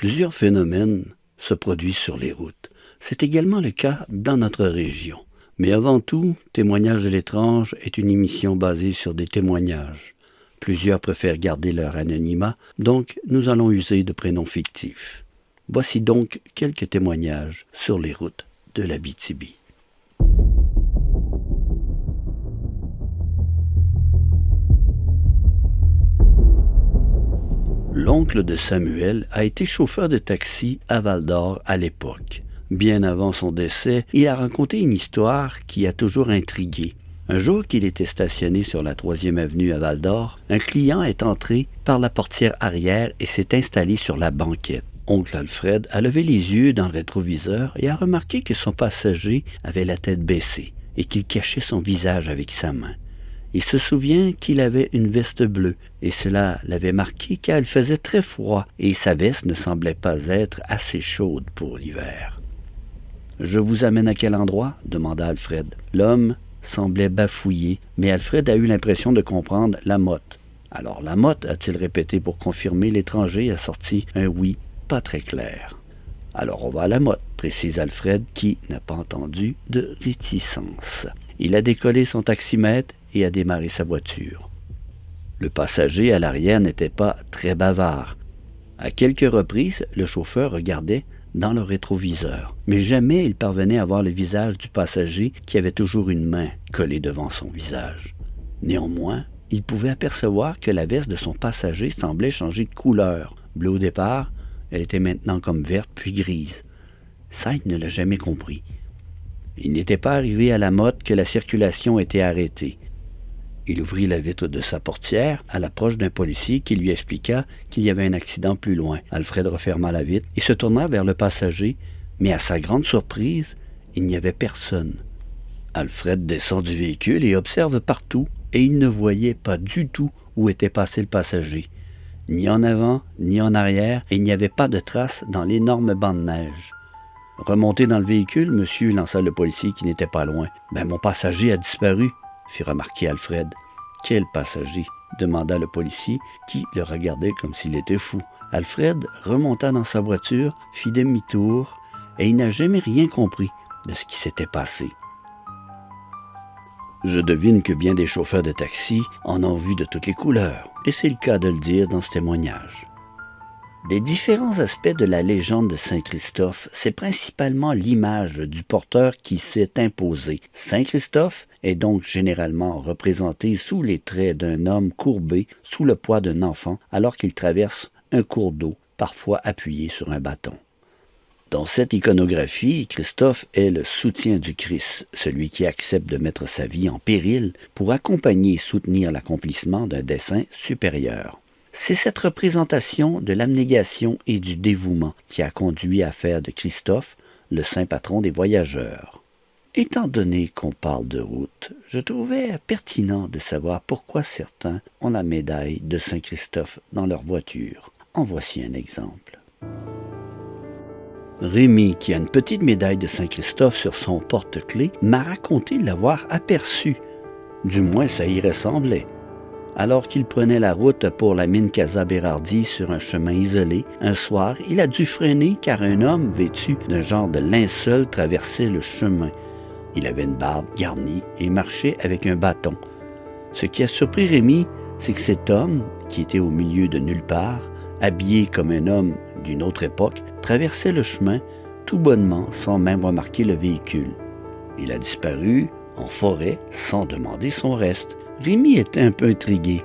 Plusieurs phénomènes se produisent sur les routes. C'est également le cas dans notre région. Mais avant tout, Témoignages de l'étrange est une émission basée sur des témoignages. Plusieurs préfèrent garder leur anonymat, donc nous allons user de prénoms fictifs. Voici donc quelques témoignages sur les routes de l'Abitibi. L'oncle de Samuel a été chauffeur de taxi à Val-d'Or à l'époque. Bien avant son décès, il a raconté une histoire qui a toujours intrigué. Un jour qu'il était stationné sur la 3e avenue à Val-d'Or, un client est entré par la portière arrière et s'est installé sur la banquette. Oncle Alfred a levé les yeux dans le rétroviseur et a remarqué que son passager avait la tête baissée et qu'il cachait son visage avec sa main. Il se souvient qu'il avait une veste bleue, et cela l'avait marqué car il faisait très froid et sa veste ne semblait pas être assez chaude pour l'hiver. « Je vous amène à quel endroit ?» demanda Alfred. L'homme semblait bafouiller, mais Alfred a eu l'impression de comprendre la motte. « Alors la motte » a-t-il répété pour confirmer. L'étranger a sorti un oui pas très clair. « Alors on va à la motte » précise Alfred qui n'a pas entendu de réticence. Il a décollé son taximètre et a démarré sa voiture. Le passager à l'arrière n'était pas très bavard. À quelques reprises, le chauffeur regardait dans le rétroviseur, mais jamais il parvenait à voir le visage du passager qui avait toujours une main collée devant son visage. Néanmoins, il pouvait apercevoir que la veste de son passager semblait changer de couleur. Bleue au départ, elle était maintenant comme verte puis grise. Ça, il ne l'a jamais compris. Il n'était pas arrivé à la motte que la circulation était arrêtée. Il ouvrit la vitre de sa portière à l'approche d'un policier qui lui expliqua qu'il y avait un accident plus loin. Alfred referma la vitre et se tourna vers le passager, mais à sa grande surprise, il n'y avait personne. Alfred descend du véhicule et observe partout, et il ne voyait pas du tout où était passé le passager. Ni en avant, ni en arrière, et il n'y avait pas de traces dans l'énorme banc de neige. Remonté dans le véhicule, monsieur, lança le policier qui n'était pas loin. « Ben, mon passager a disparu », fit remarquer Alfred. « Quel passager ?» demanda le policier, qui le regardait comme s'il était fou. Alfred remonta dans sa voiture, fit demi-tour, et il n'a jamais rien compris de ce qui s'était passé. Je devine que bien des chauffeurs de taxi en ont vu de toutes les couleurs, et c'est le cas de le dire dans ce témoignage. Des différents aspects de la légende de Saint-Christophe, c'est principalement l'image du porteur qui s'est imposée. Saint-Christophe est donc généralement représenté sous les traits d'un homme courbé sous le poids d'un enfant alors qu'il traverse un cours d'eau, parfois appuyé sur un bâton. Dans cette iconographie, Christophe est le soutien du Christ, celui qui accepte de mettre sa vie en péril pour accompagner et soutenir l'accomplissement d'un dessein supérieur. C'est cette représentation de l'abnégation et du dévouement qui a conduit à faire de Christophe le saint patron des voyageurs. Étant donné qu'on parle de route, je trouvais pertinent de savoir pourquoi certains ont la médaille de Saint-Christophe dans leur voiture. En voici un exemple. Rémi, qui a une petite médaille de Saint-Christophe sur son porte-clés, m'a raconté l'avoir aperçue. Du moins, ça y ressemblait. Alors qu'il prenait la route pour la mine Casa Berardi sur un chemin isolé, un soir, il a dû freiner car un homme vêtu d'un genre de linceul traversait le chemin. Il avait une barbe garnie et marchait avec un bâton. Ce qui a surpris Rémi, c'est que cet homme, qui était au milieu de nulle part, habillé comme un homme d'une autre époque, traversait le chemin tout bonnement sans même remarquer le véhicule. Il a disparu en forêt sans demander son reste. Rémi était un peu intrigué,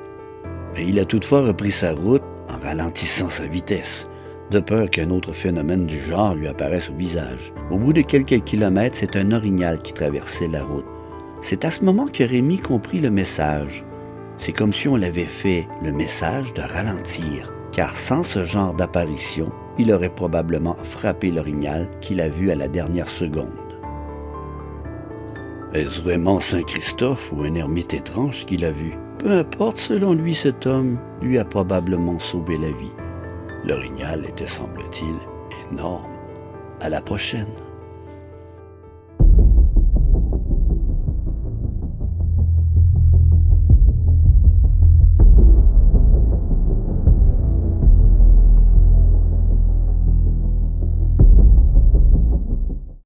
mais il a toutefois repris sa route en ralentissant sa vitesse, de peur qu'un autre phénomène du genre lui apparaisse au visage. Au bout de quelques kilomètres, c'est un orignal qui traversait la route. C'est à ce moment que Rémi comprit le message. C'est comme si on l'avait fait le message de ralentir, car sans ce genre d'apparition, il aurait probablement frappé l'orignal qu'il a vu à la dernière seconde. Est-ce vraiment Saint-Christophe ou un ermite étrange qu'il a vu? Peu importe, selon lui, cet homme lui a probablement sauvé la vie. L'orignal était, semble-t-il, énorme. À la prochaine.